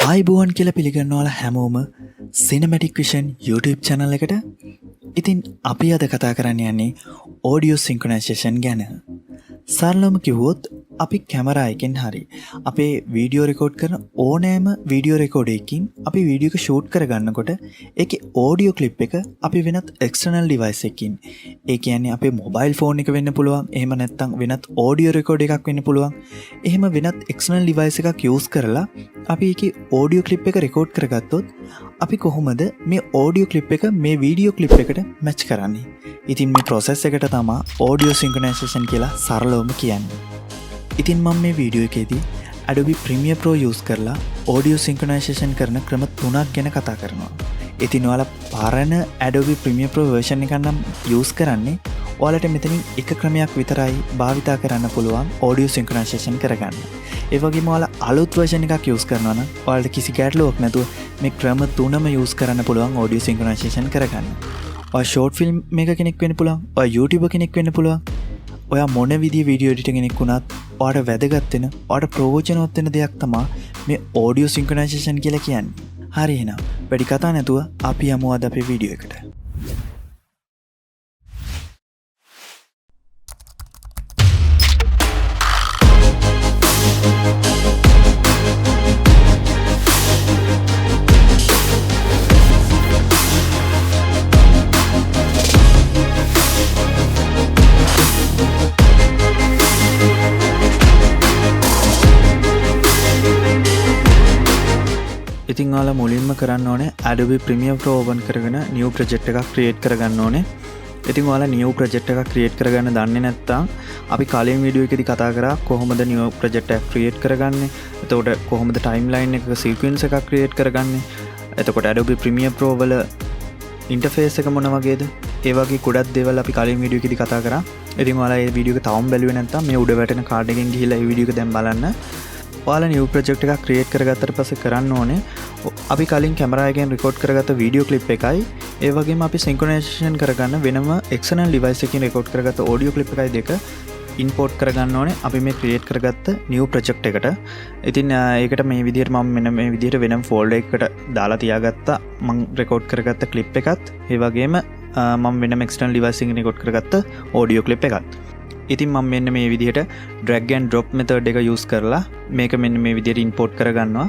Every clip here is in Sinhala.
ආයිබෝවන් කියලා පිළිගන්නවල හැමෝම සිනමැටික් විෂන් YouTube channel එකට. ඉතින් අපි අද කතා කරන්න යන්නේ audio synchronization ගැන. සරලවම කිව්වොත් අපි කැමරා එකෙන් හරි අපේ වීඩියෝ රෙකෝඩ් කරන ඕනෑම වීඩියෝ රෙකෝඩ් එකකින් අපි වීඩියෝ එක ෂූට් කරගන්නකොට ඒකේ audio clip එක අපි වෙනත් external device එකකින්, ඒ කියන්නේ අපේ mobile phone එක වෙන්න පුළුවන්, එහෙම නැත්නම් වෙනත් audio record එකක් වෙන්න පුළුවන්, එහෙම වෙනත් external device එකක් use කරලා අපි ඒකේ audio clip එක record කරගත්තොත් අපි කොහොමද මේ audio clip එක මේ video clip එකට match කරන්නේ? ඉතින් මේ process එකට තමයි audio synchronization කියලා සරලවම කියන්නේ. ඉතින් මම මේ වීඩියෝ එකේදී Adobe Premiere Pro use කරලා audio synchronization කරන ක්‍රම 3ක් ගැන කතා කරනවා. ඉතින් ඔයාලා පරණ Adobe Premiere Pro version එක නම් use කරන්නේ, ඔයාලට මෙතනින් එක ක්‍රමයක් විතරයි භාවිතා කරන්න පුළුවන් audio synchronization කරගන්න. ඒ වගේම ඔයාලා අලුත් version එකක් use කරනවා නම් ඔයාලට කිසි ගැටලුවක් නැතුව මේ ක්‍රම 3ම use කරන්න පුළුවන් audio synchronization කරගන්න. ඔයා short film මේක කෙනෙක් වෙන්න පුළුවන්, ඔයා YouTuber කෙනෙක් වෙන්න පුළුවන්. ඔයා මොන විදිහේ වීඩියෝ එඩිටර් කෙනෙක් වුණත් ඔයාට වැදගත් වෙන, ඔයාට ප්‍රයෝජනවත් වෙන දෙයක් තමයි මේ audio synchronization කියලා කියන්නේ. හරි එහෙනම් වැඩි කතා නැතුව අපි යමු අද අපේ වීඩියෝ එකට. ඉතින් ඔයාලා මුලින්ම කරන්න ඕනේ Adobe Premiere Pro open කරගෙන new project එකක් create කරගන්න ඕනේ. ඉතින් ඔයාලා new project එකක් create කරගන්න දන්නේ නැත්නම් අපි කලින් වීඩියෝ එකේදී කතා කරා කොහොමද new project එකක් create කරගන්නේ. එතකොට කොහොමද timeline එකක sequence එකක් create කරගන්නේ. එතකොට Adobe Premiere Pro වල interface එක මොන වගේද? ඒ වගේ ගොඩක් දේවල් අපි කලින් වීඩියෝ එකේදී කතා කරා. ඉතින් ඔයාලා මේ වීඩියෝ එක තවම බැලුවේ නැත්නම් මේ උඩ වැටෙන card එකෙන් ගිහිල්ලා මේ වීඩියෝ එක දැන් බලන්න. ඔයාලා new project එකක් create කරගත්තට පස්සේ කරන්න ඕනේ අපි කලින් කැමරා එකෙන් record කරගත්ත video clip එකයි, ඒ වගේම අපි synchronization කරගන්න වෙනම external device එකකින් record කරගත්ත audio clip එකයි දෙක import කරගන්න ඕනේ අපි මේ create කරගත්ත new project එකට. ඉතින් ඒකට මේ විදිහට මම මෙන්න මේ විදිහට වෙනම folder එකකට දාලා තියාගත්තා මම record කරගත්ත clip එකත්, ඒ වගේම මම වෙනම external device එකකින් record කරගත්ත audio clip එකත්. ඉතින් මම මෙන්න මේ විදිහට drag and drop method එක use කරලා මේක මෙන්න මේ විදිහට import කරගන්නවා.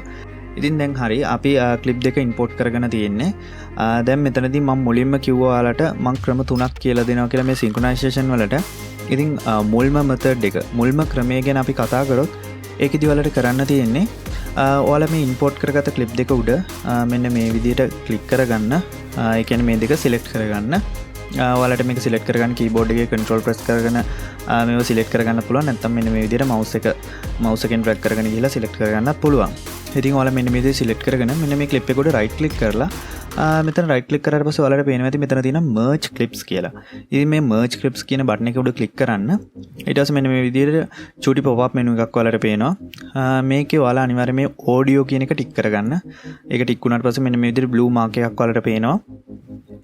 ඉතින් දැන් හරි අපි clip දෙක import කරගෙන තියෙන්නේ. දැන් මෙතනදී මම මුලින්ම කිව්වා ඔයාලට මම ක්‍රම 3ක් කියලා දෙනවා කියලා මේ synchronization වලට. ඉතින් මුල්ම method එක, මුල්ම ක්‍රමය ගැන අපි කතා කරොත් ඒකෙදි ඔයාලට කරන්න තියෙන්නේ ඔයාලා මේ import කරගත්ත clip දෙක උඩ මෙන්න මේ විදිහට click කරගන්න. ඒ කියන්නේ මේ දෙක select කරගන්න. ඔයාලට මේක select කරගන්න keyboard එකේ control press කරගෙන මේව select කරගන්න පුළුවන්. නැත්නම් මෙන්න මේ විදිහට mouse එකෙන් drag කරගෙන ගිහලා select කරගන්නත් පුළුවන්. ඉතින් ඔයාලා මෙන්න මේ විදිහට select කරගෙන මෙන්න මේ clip එක උඩ right click කරලා මෙතන right click කරාට පස්සේ ඔයාලට පේනවා ඇති මෙතන තියෙන merge clips කියලා. ඉතින් මේ merge clips කියන button එක උඩ click කරන්න. ඊට පස්සේ මෙන්න මේ විදිහට චූටි pop up menu එකක් ඔයාලට පේනවා. මේකේ ඔයාලා අනිවාර්යයෙන් මේ audio කියන එක ටික් කරගන්න. ඒක ටික් වුණාට පස්සේ මෙන්න මේ විදිහට blue mark එකක් ඔයාලට පේනවා.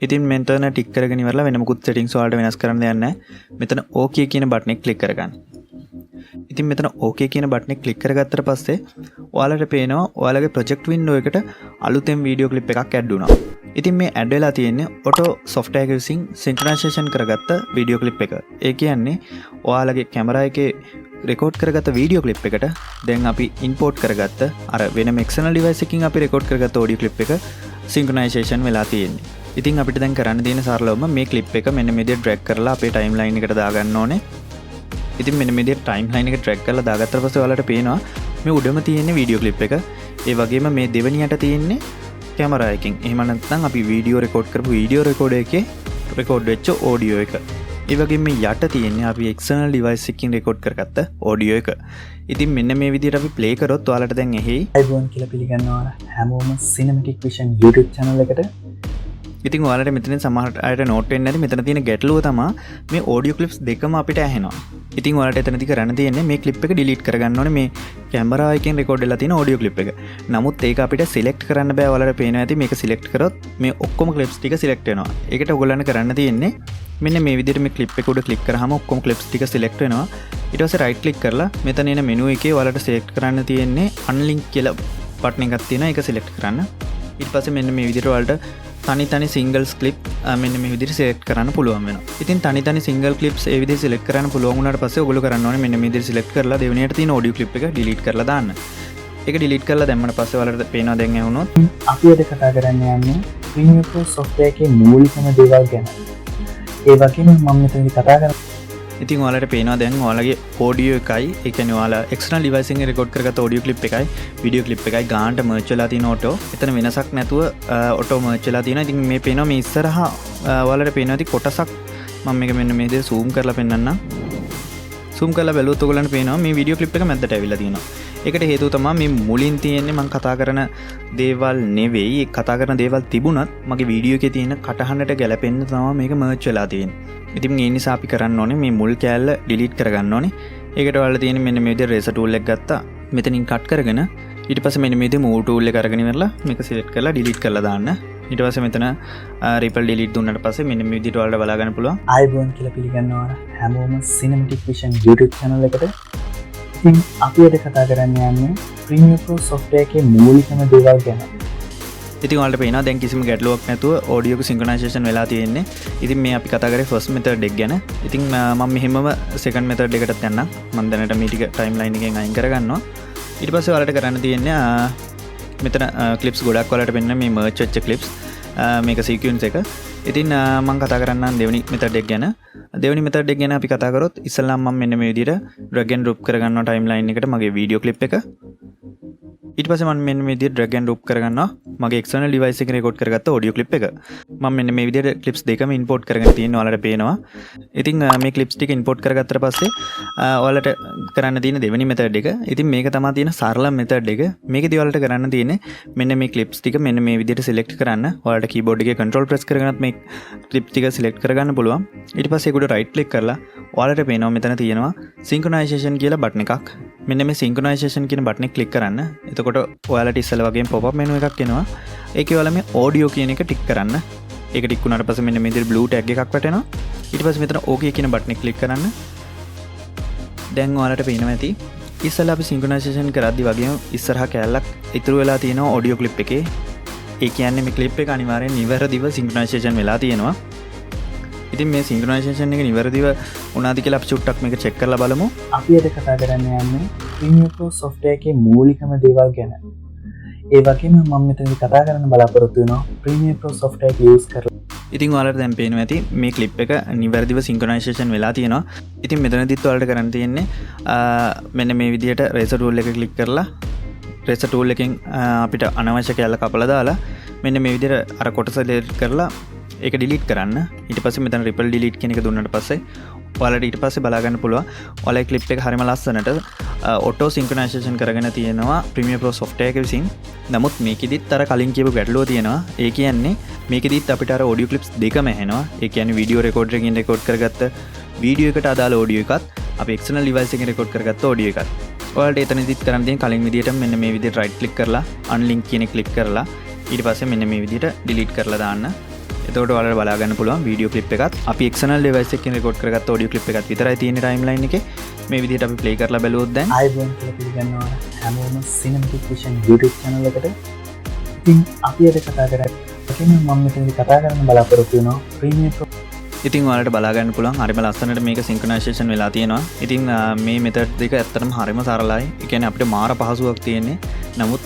ඉතින් මෙතන ටික් කරගෙන ඉවරලා වෙන මොකුත් settings වලට වෙනස් කරන්න දෙයක් නැහැ. මෙතන okay කියන button එක click කරගන්න. ඉතින් මෙතන okay කියන button එක click කරගත්තට පස්සේ ඔයාලට පේනවා ඔයාලගේ project window එකට අලුතෙන් video clip එකක් add වුණා. ඉතින් මේ add වෙලා තියෙන්නේ auto software එක විසින් synchronization කරගත්ත video clip එක. ඒ කියන්නේ ඔයාලගේ කැමරා එකේ record කරගත්ත video clip එකට දැන් අපි import කරගත්ත අර වෙනම external device එකකින් අපි record කරගත්ත audio clip එක synchronization වෙලා තියෙන්නේ. ඉතින් අපිට දැන් කරන්න තියෙන සරලවම මේ clip එක මෙන්න මේ විදිහට drag කරලා අපේ timeline එකට දාගන්න ඕනේ. ඉතින් මෙන්න මේ විදිහට timeline එක drag කරලා දාගත්තට පස්සේ ඔයාලට පේනවා මේ උඩම තියෙන video clip එක. ඒ වගේම මේ දෙවෙනියට තියෙන්නේ කැමරා එකකින්. එහෙම නැත්නම් අපි video record කරපු video recorder එකේ record වෙච්ච audio එක. ඒ වගේම මේ යට තියෙන්නේ අපි external device එකකින් record කරගත්ත audio එක. ඉතින් මෙන්න මේ විදිහට අපි play කරොත් ඔයාලට දැන් එහි iPhone කියලා පිළිගන්නවා හැමෝම cinematic vision YouTube channel එකට. ඉතින් ඔයාලට මෙතනින් සමහරට අයට note වෙන්නේ නැති මෙතන තියෙන ගැටලුව තමයි මේ audio clips දෙකම අපිට ඇහෙනවා. ඉතින් ඔයාලට එතනදී කරන්න තියෙන්නේ මේ clip එක delete කරගන්න ඕනේ මේ කැමරා එකෙන් record වෙලා තියෙන audio clip එක. නමුත් ඒක අපිට select කරන්න බෑ. ඔයාලට පේනවා ඇති මේක select කරොත් මේ ඔක්කොම clips ටික select වෙනවා. ඒකට ඔයගොල්ලන්ට කරන්න තියෙන්නේ මෙන්න මේ විදිහට මේ clip එක උඩ click කරාම ඔක්කොම clips ටික select වෙනවා. ඊට පස්සේ right click කරලා මෙතන එන menu එකේ ඔයාලට select කරන්න තියෙන්නේ unlink කියලා බටන් එකක් තියෙනවා ඒක සිලෙක්ට් කරන්න. ඊට පස්සේ මෙන්න මේ විදිහට ඔයාලට තනි සිංගල්ස් ක්ලිප් මෙන්න මේ විදිහට සිලෙක්ට් කරන්න පුළුවන් වෙනවා. ඉතින් තනි සිංගල් ක්ලිප්ස් ඒ විදිහට සිලෙක්ට් කරන්න පුළුවන් වුණාට පස්සේ ඔයගොල්ලෝ කරන්න ඕනේ මෙන්න මේ විදිහට සිලෙක්ට් කරලා දෙවෙනියට තියෙන ඔඩියෝ ක්ලිප් එක ඩිලීට් කරලා දාන්න. ඒක ඩිලීට් කරලා දැම්මට පස්සේ ඔයාලට පේනවා දැන් ඇහුනොත් අපි අද කතා කරන්න යන්නේ Premiere Pro software එකේ මූලිකම දේවල් ගැන. ඒ වගේම මම මෙතනදි කතා කරන්නේ ඉතින් ඔයාලට පේනවා දැන් ඔයාලගේ ඔඩියෝ එකයි ඒ කියන්නේ ඔයාලා එක්ස්ටර්නල් ඩිවයිස් එකෙන් රෙකෝඩ් කරගත්ත ඔඩියෝ ක්ලිප් එකයි වීඩියෝ ක්ලිප් එකයි ගානට මර්ජ් වෙලා තියෙන ඔටෝ. එතන වෙනසක් නැතුව ඔටෝ මර්ජ් වෙලා තියෙනවා. ඉතින් මේ පේනවා මේ ඉස්සරහා ඔයාලට පේනවා ඉතින් කොටසක් මම මේක මෙන්න මේ විදිහට zoom කරලා පෙන්නන්නම්. zoom කරලා බැලුවොත් ඔයගලන්ට පේනවා මේ වීඩියෝ ක්ලිප් එක මැද්දට ඇවිල්ලා තියෙනවා. ඒකට හේතුව තමයි මේ මුලින් තියෙන්නේ මම කතා කරන දේවල් නෙවෙයි. කතා කරන දේවල් තිබුණත් මගේ වීඩියෝ එකේ තියෙන කටහඬට ගැලපෙන්න තමයි මේක මර්ජ් වෙලා තියෙන්නේ. ඉතින් ඒ නිසා අපි කරන්න ඕනේ මේ මුල් කෑල්ල ඩිලීට් කරගන්න ඕනේ. ඒකට ඔයාලා තියෙන මෙන්න මේ විදිහට රේසර් ටූල් එක ගත්තා. මෙතනින් කට් කරගෙන ඊට පස්සේ මෙන්න මේ විදිහේ මූව් ටූල් එක අරගෙන ඉවරලා මේක සිලෙක්ට් කරලා ඩිලීට් කරලා දාන්න. ඊට පස්සේ මෙතන රිපල් ඩිලීට් දුන්නාට පස්සේ මෙන්න මේ විදිහට ඔයාලට බලා ගන්න පුළුවන්. ආයිබෝන් කියලා පිළිගන්නවා හැමෝම Cinematic Vision YouTube channel එකට. ඉතින් අපි අද කතා කරන්න යන්නේ Premiere Pro software එකේ මූලිකම දේවල් ගැන. ඉතින් ඔයාලට පේනවා දැන් කිසිම ගැටලුවක් නැතුව ඔඩියෝ එක සින්ක්‍රොනයිසේෂන් වෙලා තියෙන්නේ. ඉතින් මේ අපි කතා කරේ ෆස්ට් මෙතඩ් එක ගැන. ඉතින් මම මෙහෙමම සෙකන්ඩ් මෙතඩ් එකටත් යන්නම්. මම දැනට මේ ටික ටයිම්ලයින් එකෙන් අයින් කරගන්නවා. ඊට පස්සේ ඔයාලට කරන්න තියෙන්නේ මෙතන ක්ලිප්ස් ගොඩක් ඔයාලට පෙන්න මේ මර්ජ් වෙච්ච ක්ලිප්ස් මේක සීක්වෙන්ස් එක. ඉතින් මම කතා කරන්නම් දෙවෙනි මෙතඩ් එක ගැන. දෙවෙනි මෙතඩ් එක ගැන අපි කතා කරොත් ඉස්සෙල්ලාම මම මෙන්න මේ විදිහට drag and drop කරගන්නවා ටයිම්ලයින් එකට මගේ වීඩියෝ ක්ලිප් එක. ඊට පස්සේ මම මෙන්න මේ විදිහට drag and drop කරගන්නවා මගේ external device එකේ රෙකෝඩ් කරගත්ත audio clip එක. මම මෙන්න මේ විදිහට clips දෙකම import කරගෙන තියෙනවා ඔයාලට පේනවා. ඉතින් මේ clips ටික import කරගත්තට පස්සේ ඔයාලට කරන්න තියෙන දෙවෙනි method එක. ඉතින් මේක තමයි තියෙන සරල method එක. මේකදී ඔයාලට කරන්න තියෙන්නේ මෙන්න මේ clips ටික මෙන්න මේ විදිහට select කරන්න. ඔයාලට keyboard එකේ control press කරගෙනත් මේ clip ටික select කරගන්න පුළුවන්. ඊට පස්සේ ඒකට right click කරලා ඔයාලට පේනවා මෙතන තියෙනවා synchronization කියලා button එකක්. මෙන්න මේ synchronization කියන button එක click කරන්න. එතකොට ඔයාලට ඉස්සෙල්ලා වගේම pop up menu එකක් එනවා. ඒකේ ඔයාලා මේ audio කියන එක ටික් කරන්න. ඒක ටික් වුණාට පස්සේ මෙන්න මේ විදිහට blue tag එකක් වැටෙනවා. ඊට පස්සේ මෙතන okay කියන button එක click කරන්න. දැන් ඔයාලට පේනවා ඇති. ඉස්සෙල්ලා අපි synchronization කරද්දි වගේම ඉස්සරහා කැලලක් ඉතුරු වෙලා තියෙනවා audio clip එකේ. ඒ කියන්නේ මේ clip එක අනිවාර්යෙන් නිවැරදිව synchronization වෙලා තියෙනවා. ඉතින් මේ synchronization එක නිවැරදිව වුණාද කියලා අපි චුට්ටක් මේක check කරලා බලමු. අපි අද කතා කරන්න යන්නේ Premiere Pro software එකේ මූලිකම දේවල් ගැන. ඒ වගේම මම මෙතනදී කතා කරන්න බලාපොරොත්තු වෙනවා Premiere Pro software එක use කරලා. ඉතින් ඔයාලට දැන් පේනවා ඇති මේ clip එක නිවැරදිව synchronization වෙලා තියෙනවා. ඉතින් මෙතනදිත් ඔයාලට කරන්න තියෙන්නේ මෙන්න මේ විදිහට razor tool එක click කරලා razor tool එකෙන් අපිට අනවශ්‍ය කැලල කපලා දාලා මෙන්න මේ විදිහට අර කොටස delete කරලා ඒක delete කරන්න. ඊට පස්සේ මෙතන ripple delete කියන එක දුන්නාට පස්සේ ඔයාලට ඊට පස්සේ බලා ගන්න පුළුවන් ඔයාලගේ clip එක හරියම ලස්සනට auto synchronization කරගෙන තියෙනවා Premiere Pro software එක විසින්. නමුත් මේකෙදිත් අර කලින් කියපු ගැටලුව තියෙනවා. ඒ කියන්නේ මේකෙදිත් අපිට අර audio clips දෙකම ඇහෙනවා. ඒ කියන්නේ video recorder එකකින් record කරගත්ත video එකට අදාළ audio එකත් අපි external device එකකින් record කරගත්ත audio එකත්. ඔයාලට එතනදිත් කරන්න තියෙන කලින් විදිහට මෙන්න මේ විදිහට right click කරලා unlink කියන එක click කරලා ඊට පස්සේ මෙන්න මේ විදිහට delete කරලා දාන්න. එතකොට ඔයාලට බලා ගන්න පුළුවන් වීඩියෝ ක්ලිප් එකත් අපි එක්ස්ටර්නල් ඩිවයිස් එකකින් රෙකෝඩ් කරගත්ත ඔඩියෝ ක්ලිප් එකත් විතරයි තියෙන්නේ ටයිම්ලයින් එකේ. මේ විදිහට අපි ප්ලේ කරලා බැලුවොත් දැන් ආයිබෝන් කියලා පිළිගන්නවා හැමෝම Cinematic Vision YouTube channel එකට. ඉතින් අපි අද කතා කරන්නේ මම මෙතනදී කතා කරන්න බලාපොරොත්තු වෙනවා Premiere Pro. ඉතින් ඔයාලට බලා ගන්න පුළුවන් හරිම ලස්සනට මේක synchronization වෙලා තියෙනවා. ඉතින් මේ method දෙක ඇත්තටම හරිම සරලයි. ඒ කියන්නේ අපිට මාර පහසුවක් තියෙන්නේ. නමුත්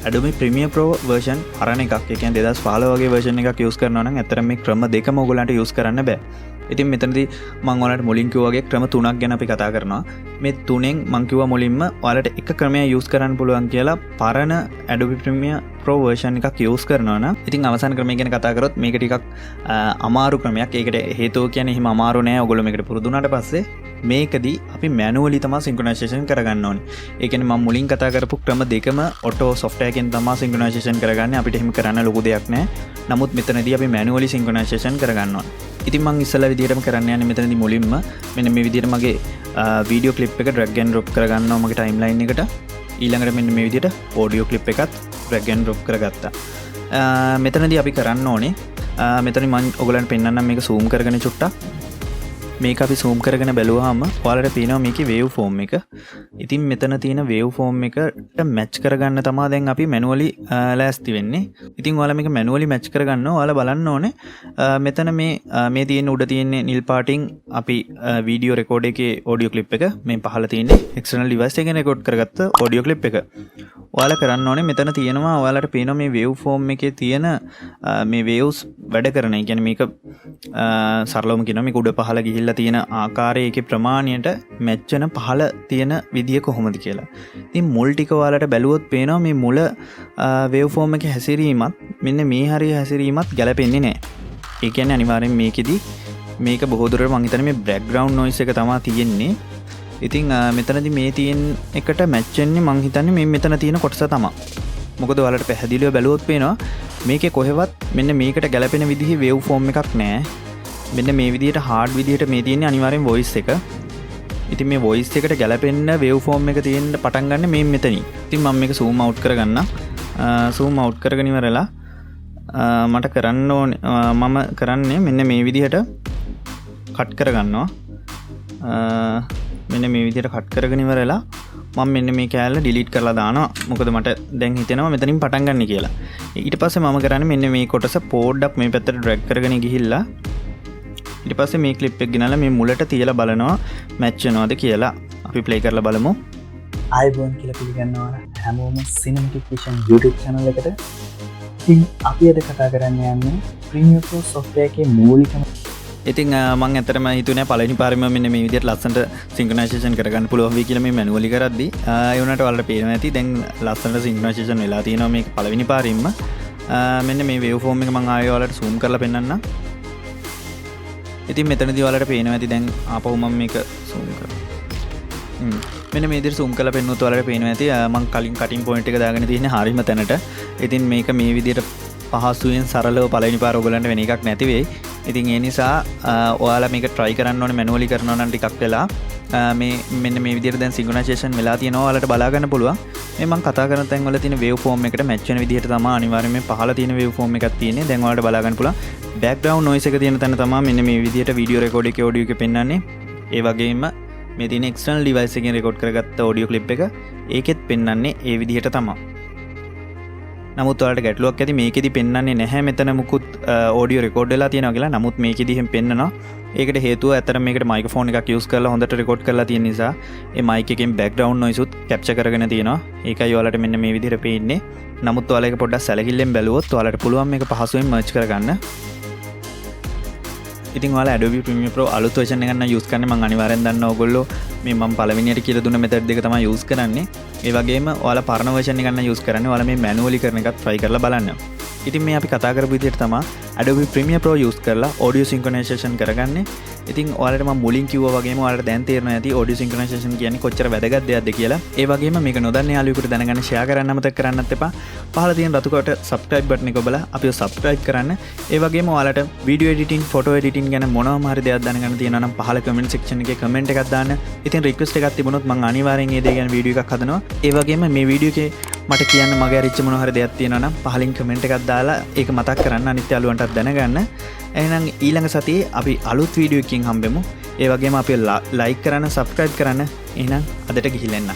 Adobe Premiere Pro version අරන එකක්. ඒ කියන්නේ 2015 වගේ version එකක් use කරනවා නම් ඇත්තටම මේ ක්‍රම දෙකම ඔයගලන්ට use කරන්න බෑ. ඉතින් මෙතනදී මම ඔයාලට මුලින් කිව්වා වගේ ක්‍රම තුනක් ගැන අපි කතා කරනවා. මේ තුනෙන් මම කිව්වා මුලින්ම ඔයාලට එක ක්‍රමයක් use කරන්න පුළුවන් කියලා පරණ Adobe Premiere Pro version එකක් use කරනවා නම් ඉතින් අවසාන ක්‍රමය ගැන කතා කරොත් මේක ටිකක් අමාරු ක්‍රමයක්. ඒකට හේතුව කියන්නේ එහෙම අමාරු නෑ. ඔයගොල්ලෝ මේකට පුරුදු වුණාට පස්සේ මේකදී අපි manually තමයි synchronization කරගන්න ඕනේ. ඒ කියන්නේ මම මුලින් කතා කරපු ක්‍රම දෙකම auto software එකෙන් තමයි synchronization කරගන්නේ. අපිට එහෙම කරන්න ලොකු දෙයක් නෑ. නමුත් මෙතනදී අපි manually synchronization කරගන්න ඕනේ. ඉතින් මම ඉස්සෙල්ලා විදිහටම කරන්න යන්නේ මෙතනදී මුලින්ම මෙන්න මේ විදිහට මගේ වීඩියෝ ක්ලිප් එක drag and drop කරගන්නවා මගේ ටයිම්ලයින් එකට. ඊළඟට මෙන්න මේ විදිහට audio clip එකත් drag and drop කරගත්තා. මෙතනදී අපි කරන්න ඕනේ මෙතන මම ඔයගලන්ට පෙන්නන්නම් මේක zoom කරගෙන චුට්ටක්. මේක අපි zoom කරගෙන බැලුවාම ඔයාලට පේනවා මේකේ wave form එක. ඉතින් මෙතන තියෙන wave form එකට match කරගන්න තමයි දැන් අපි manually ලෑස්ති වෙන්නේ. ඉතින් ඔයාලා මේක manually match කරගන්නවා. ඔයාලා බලන්න ඕනේ මෙතන මේ තියෙන උඩ තියෙන නිල් පාටින් අපි video record එකේ audio clip එක මේ පහළ තියෙන්නේ external device එකෙන් record කරගත්ත audio clip එක. ඔයාලා කරන්න ඕනේ මෙතන තියෙනවා ඔයාලට පේනවා මේ wave form එකේ තියෙන මේ waves වැඩ කරන. ඒ කියන්නේ මේක සරලවම කියනවා මේක උඩ පහළ ගිහිල්ලා තියෙන ආකාරය ඒකේ ප්‍රමාණයට මැච් වෙන පහළ තියෙන විදිය කොහොමද කියලා. ඉතින් මුල් ටික ඔයාලට බැලුවොත් පේනවා මේ මුල wave form එකේ හැසිරීමත් මෙන්න මේ හරිය හැසිරීමත් ගැලපෙන්නේ නැහැ. ඒ කියන්නේ අනිවාර්යෙන් මේකෙදි මේක බොහෝ දුරට මම හිතන්නේ මේ background noise එක තමයි තියෙන්නේ. ඉතින් මෙතනදී මේ තියෙන එකට මැච් වෙන්නේ මම හිතන්නේ මේ මෙතන තියෙන කොටස තමයි. මොකද ඔයාලට පැහැදිලිව බැලුවොත් පේනවා මේකේ කොහෙවත් මෙන්න මේකට ගැලපෙන විදිහේ wave form එකක් නැහැ. මෙන්න මේ විදිහට hard විදිහට මේ තියෙන්නේ අනිවාර්යෙන් voice එක. ඉතින් මේ voice එකට ගැලපෙන්න wave form එක තියෙන්න පටන් ගන්න මේ මෙතනින්. ඉතින් මම මේක zoom out කරගන්න. zoom out කරගෙන ඉවරලා මට කරන්න ඕනේ මම කරන්නේ මෙන්න මේ විදිහට කට් කරගන්නවා. මෙන්න මේ විදිහට කට් කරගෙන ඉවරලා මම මෙන්න මේ කෑල්ල ඩිලීට් කරලා දානවා. මොකද මට දැන් හිතෙනවා මෙතනින් පටන් ගන්න කියලා. ඊට පස්සේ මම කරන්නේ මෙන්න මේ කොටස පොඩ්ඩක් මේ පැත්තට ඩ්‍රැග් කරගෙන ගිහිල්ලා ඊට පස්සේ මේ ක්ලිප් එක ගෙනල්ලා මේ මුලට තියලා බලනවා මැච් වෙනවද කියලා. අපි ප්ලේ කරලා බලමු. ආයිබෝන් කියලා පිළිගන්නවා හැමෝම cinematic vision YouTube channel එකට. ඉතින් අපි අද කතා කරන්න යන්නේ Premiere Pro software එකේ මූලිකම. ඉතින් මම ඇත්තටම හිතුවේ පළවෙනි පාරෙම මෙන්න මේ විදිහට ලස්සනට synchronization කරගන්න පුළුවන් වෙයි කියලා මේ manually කරද්දි ඒ වුණාට ඔයාලට පේනවා ඇති දැන් ලස්සනට synchronization වෙලා තියෙනවා මේක පළවෙනි පාරින්ම. මෙන්න මේ wave form එක මම ආයෙ ඔයාලට zoom කරලා පෙන්නන්නම්. ඉතින් මෙතනදී ඔයාලට පේනවා ඇති දැන් ආපහු මම මේක zoom කරනවා. මෙන්න මේ විදිහට zoom කරලා පෙන්නුවොත් ඔයාලට පේනවා ඇති මම කලින් cutting point එක දාගෙන තියෙන්නේ හරියම තැනට. ඉතින් මේක මේ විදිහට පහසුවෙන් සරලව පළවෙනි පාර ඔයගලන්ට වෙන එකක් නැති වෙයි. ඉතින් ඒ නිසා ඔයාලා මේක try කරන්න ඕනේ manually කරනවා නම් ටිකක් වෙලා මේ මෙන්න මේ විදිහට දැන් synchronization වෙලා තියෙනවා. ඔයාලට බලා ගන්න පුළුවන්. මේ මම කතා කරන තැන් වල තියෙන wave form එකට match වෙන විදිහට තමයි අනිවාර්යයෙන් මේ පහළ තියෙන wave form එකක් තියෙන්නේ. දැන් ඔයාලට බලා ගන්න පුළුවන්. background noise එක තියෙන තැන තමයි මෙන්න මේ විදිහට video record එකේ audio එක පෙන්වන්නේ. ඒ වගේම මේ තියෙන external device එකෙන් record කරගත්ත audio clip එක ඒකෙත් පෙන්වන්නේ ඒ විදිහට තමයි. නමුත් ඔයාලට ගැටලුවක් ඇති මේකෙදි පෙන්වන්නේ නැහැ මෙතන මුකුත් audio record වෙලා තියෙනවා කියලා. නමුත් මේකෙදි එහෙම පෙන්නනවා. ඒකට හේතුව ඇත්තටම මේකට microphone එකක් use කරලා හොඳට record කරලා තියෙන නිසා ඒ mic එකෙන් background noise උත් capture කරගෙන තියෙනවා. ඒකයි ඔයාලට මෙන්න මේ විදිහට පේන්නේ. නමුත් ඔයාලා ඒක පොඩ්ඩක් සැලකිල්ලෙන් බැලුවොත් ඔයාලට පුළුවන් මේක පහසුවෙන් merge කරගන්න. ඉතින් ඔයාලා Adobe Premiere Pro අලුත් version එක ගන්න use කරන්නේ මම අනිවාර්යෙන් දන්නවා ඔයගොල්ලෝ මේ මම පළවෙනියට කියලා දුන්න method දෙක තමයි use කරන්නේ. ඒ වගේම ඔයාලා පරණ version එක ගන්න use කරන්නේ ඔයාලා මේ manually කරන එකත් try කරලා බලන්න. ඉතින් මේ අපි කතා කරපු විදිහට තමයි Adobe Premiere Pro use කරලා audio synchronization කරගන්නේ. ඉතින් ඔයාලට මම මුලින් කිව්වා වගේම ඔයාලට දැන් තේරෙනවා ඇති audio synchronization කියන්නේ කොච්චර වැදගත් දෙයක්ද කියලා. ඒ වගේම මේක නොදන්න යාළුවෙකුට දැනගන්න share කරන්න අමතක කරන්නත් එපා. පහළ තියෙන රතු කොට subscribe button එක ඔබලා අපිව subscribe කරන්න. ඒ වගේම ඔයාලට video editing, photo editing ගැන මොනවාම හරි දෙයක් දැනගන්න තියෙනවා නම් පහළ comment section එකේ comment එකක් දාන්න. ඉතින් request එකක් තිබුණොත් මම අනිවාර්යෙන් ඒ දේ ගැන video එකක් හදනවා. ඒ වගේම මේ video එකේ මට කියන්න මගේ අරිච්ච මොන හරි දෙයක් තියෙනවා නම් පහලින් comment එකක් දාලා ඒක මතක් කරන්න අනිත් යාළුවන්ටත් දැනගන්න. එහෙනම් ඊළඟ සතියේ අපි අලුත් වීඩියෝ එකකින් හම්බෙමු. ඒ වගේම අපි like කරන්න, subscribe කරන්න. එහෙනම් අදට ගිහිල්ලා එන්න.